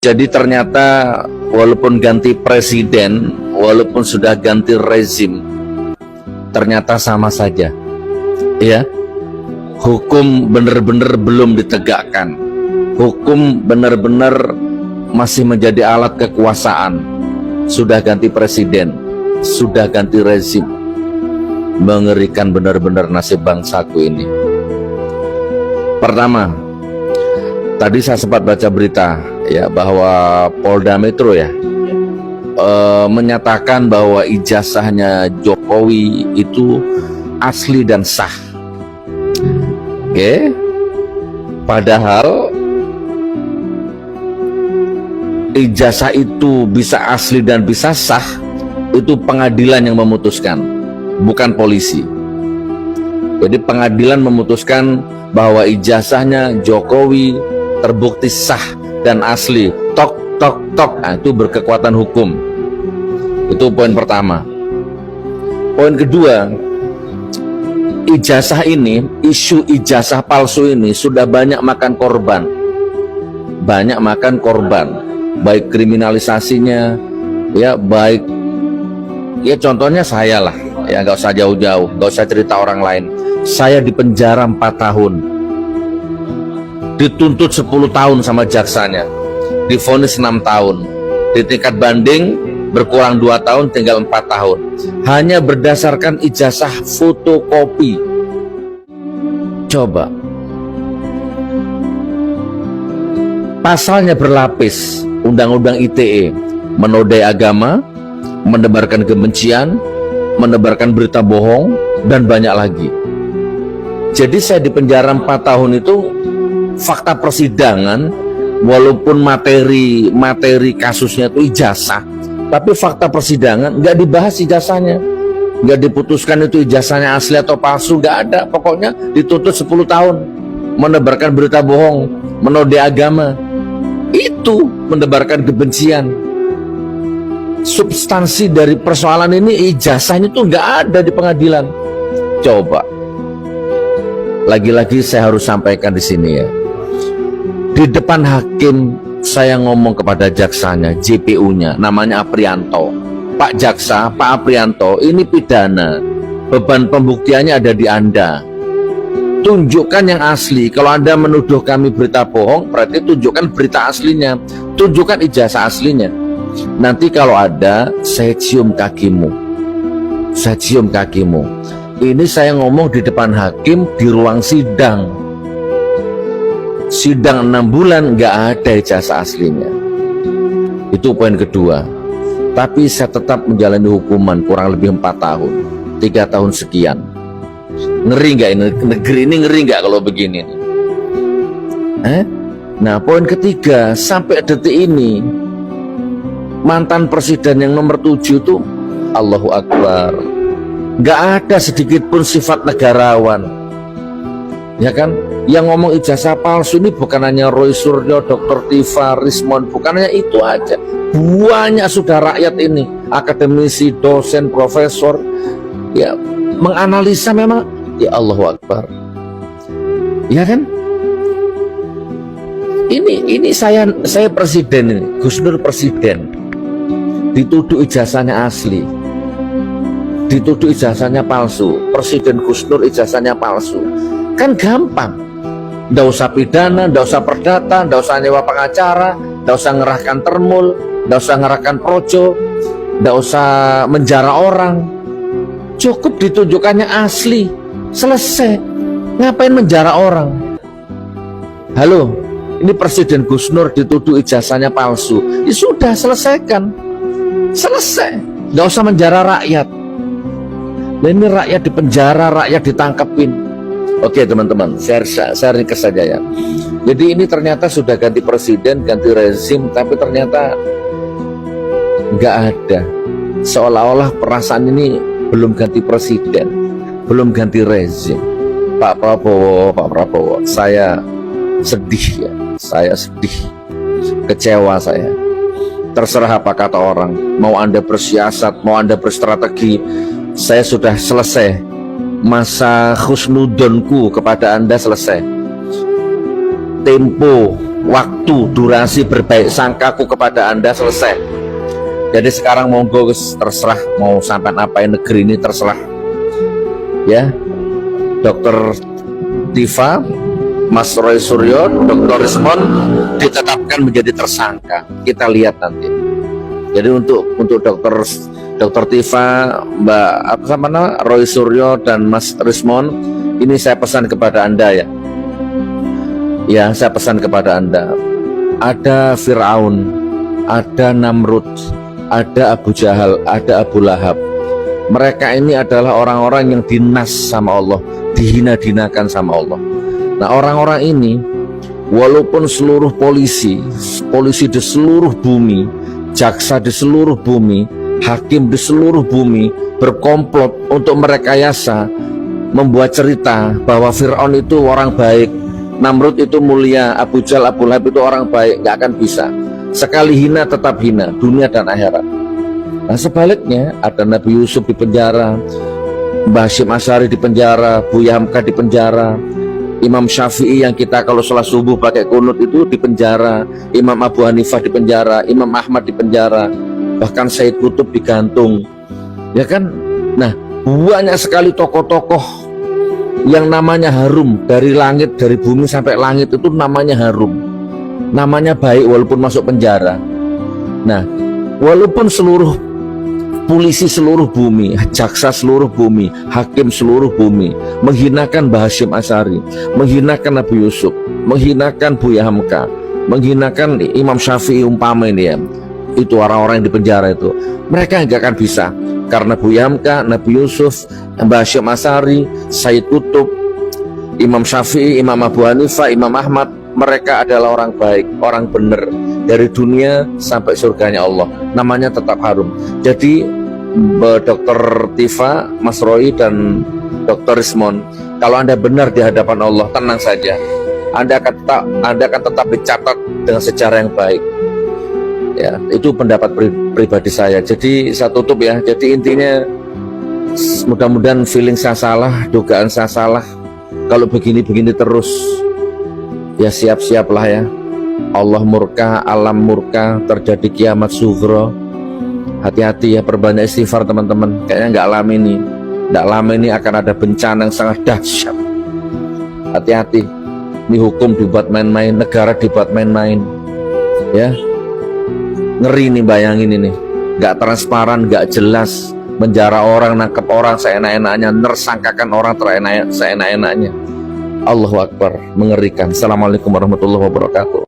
Jadi ternyata walaupun ganti presiden, walaupun sudah ganti rezim, ternyata sama saja, ya. Hukum benar-benar belum ditegakkan. Hukum benar-benar masih menjadi alat kekuasaan. Sudah ganti presiden, sudah ganti rezim. Mengerikan benar-benar nasib bangsaku ini. Pertama, tadi saya sempat baca berita ya bahwa Polda Metro ya menyatakan bahwa ijazahnya Jokowi itu asli dan sah. Oke. Padahal ijazah itu bisa asli dan bisa sah itu pengadilan yang memutuskan, bukan polisi. Jadi pengadilan memutuskan bahwa ijazahnya Jokowi terbukti sah dan asli, tok tok tok, nah, itu berkekuatan hukum. Itu poin pertama. Poin kedua, ijazah ini, isu ijazah palsu ini sudah banyak makan korban. Banyak makan korban, baik kriminalisasinya, ya baik, ya contohnya saya lah, ya nggak usah jauh-jauh, nggak usah cerita orang lain. Saya di penjara 4 tahun, dituntut 10 tahun sama jaksanya, divonis 6 tahun, di tingkat banding berkurang 2 tahun, tinggal 4 tahun, hanya berdasarkan ijazah fotokopi. Coba, pasalnya berlapis. Undang-undang ITE, menodai agama, menebarkan kebencian, menebarkan berita bohong, dan banyak lagi. Jadi saya di penjara 4 tahun itu fakta persidangan, walaupun materi kasusnya itu ijazah, tapi fakta persidangan nggak dibahas ijazahnya, nggak diputuskan itu ijazahnya asli atau palsu, nggak ada. Pokoknya dituntut 10 tahun, menebarkan berita bohong, menodai agama, itu menebarkan kebencian. Substansi dari persoalan ini ijazahnya tuh nggak ada di pengadilan. Coba, lagi-lagi saya harus sampaikan di sini ya, di depan hakim saya ngomong kepada jaksanya, JPU-nya, namanya Aprianto. Pak Jaksa, Pak Aprianto, ini pidana, beban pembuktiannya ada di Anda. Tunjukkan yang asli. Kalau Anda menuduh kami berita bohong, berarti tunjukkan berita aslinya, tunjukkan ijazah aslinya. Nanti kalau ada, saya cium kakimu, saya cium kakimu. Ini saya ngomong di depan hakim di ruang sidang. Sidang 6 bulan nggak ada ijazah aslinya. Itu poin kedua. Tapi saya tetap menjalani hukuman kurang lebih 4 tahun, 3 tahun sekian. Ngeri nggak ini? Negeri ini ngeri nggak kalau begini? Nah, poin ketiga, sampai detik ini mantan presiden yang nomor 7 itu, Allahu Akbar, nggak ada sedikit pun sifat negarawan, ya kan? Yang ngomong ijazah palsu ini bukan hanya Roy Suryo, Dr. Tifa, Rismond, bukan hanya itu aja. Banyak sudah rakyat ini, akademisi, dosen, profesor, ya menganalisa memang, ya Allahu Akbar, ya kan? Ini saya presiden ini, Gus Nur presiden, dituduh ijazahnya asli, dituduh ijazahnya palsu. Presiden Gus Nur ijazahnya palsu, kan gampang. Nggak usah pidana, nggak usah perdata, nggak usah nyewa pengacara, nggak usah ngerahkan termul, nggak usah ngerahkan projo, nggak usah menjara orang. Cukup ditunjukkannya asli, selesai. Ngapain menjara orang? Halo, ini Presiden Gus Nur dituduh ijazahnya palsu, ya sudah, selesaikan, selesai. Nggak usah menjara rakyat. Nah, ini rakyat di penjara, rakyat ditangkepin. Oke teman-teman, share ringkas saja ya. Jadi ini ternyata sudah ganti presiden, ganti rezim, tapi ternyata nggak ada. Seolah-olah perasaan ini belum ganti presiden, belum ganti rezim. Pak Prabowo, saya sedih ya, saya sedih, kecewa saya. Terserah apa kata orang, mau Anda bersiasat, mau Anda berstrategi, saya sudah selesai. Masa husnudonku kepada Anda selesai. Tempo waktu durasi berbaik sangkaku kepada Anda selesai. Jadi sekarang monggo terserah mau sampai ngapain negeri ini, terserah ya. Dr. Tifa, Mas Roy Suryo, Dr. Rismon ditetapkan menjadi tersangka. Kita lihat nanti. Jadi untuk Dr. Tifa, Mbak Roy Suryo dan Mas Rismon, ini saya pesan kepada Anda ya. Ya, saya pesan kepada Anda. Ada Fir'aun, ada Namrud, ada Abu Jahal, ada Abu Lahab. Mereka ini adalah orang-orang yang dinas sama Allah, dihina-dinakan sama Allah. Nah, orang-orang ini walaupun seluruh polisi di seluruh bumi, jaksa di seluruh bumi, hakim di seluruh bumi berkomplot untuk merekayasa, membuat cerita bahwa Fir'aun itu orang baik, Namrud itu mulia, Abu Jahal, Abu Lahab itu orang baik, nggak akan bisa. Sekali hina tetap hina, dunia dan akhirat. Nah, sebaliknya ada Nabi Yusuf di penjara, Mbah Hashim Asy'ari di penjara, Buya Hamka di penjara, Imam Syafi'i yang kita kalau sholat subuh pakai kunut itu di penjara, Imam Abu Hanifah di penjara, Imam Ahmad di penjara, bahkan Said Qutb digantung, ya kan? Nah, banyak sekali tokoh-tokoh yang namanya harum, dari langit, dari bumi sampai langit itu namanya harum, namanya baik walaupun masuk penjara. Nah, walaupun seluruh polisi seluruh bumi, jaksa seluruh bumi, hakim seluruh bumi menghinakan Mbah Hashim Asy'ari, menghinakan Nabi Yusuf, menghinakan Buya Hamka, menghinakan Imam Syafi'i umpama ini ya, itu orang-orang yang di penjara itu, mereka nggak akan bisa. Karena Buya Hamka, Nabi Yusuf, Mbah Hashim Asy'ari, Said Qutb, Imam Syafi'i, Imam Abu Hanifah, Imam Ahmad, mereka adalah orang baik, orang benar, dari dunia sampai surganya Allah, namanya tetap harum. Jadi Dr. Tifa, Mas Roy dan Dr. Rismon, kalau Anda benar di hadapan Allah, tenang saja, Anda akan tetap dicatat dengan sejarah yang baik. Ya, itu pendapat pribadi saya. Jadi saya tutup ya. Jadi intinya mudah-mudahan feeling saya salah, dugaan saya salah. Kalau begini-begini terus, ya siap-siaplah ya. Allah murka, alam murka, terjadi kiamat sughra. Hati-hati ya, perbanyak istighfar teman-teman. Kayaknya nggak lama ini akan ada bencana yang sangat dahsyat. Hati-hati. Ini hukum dibuat main-main, negara dibuat main-main. Ya. Ngeri nih, bayangin ini, nggak transparan, nggak jelas, menjara orang, nangkep orang seenak-enaknya, nersangkakan orang seenak-enaknya. Allahu Akbar, mengerikan. Assalamualaikum warahmatullahi wabarakatuh.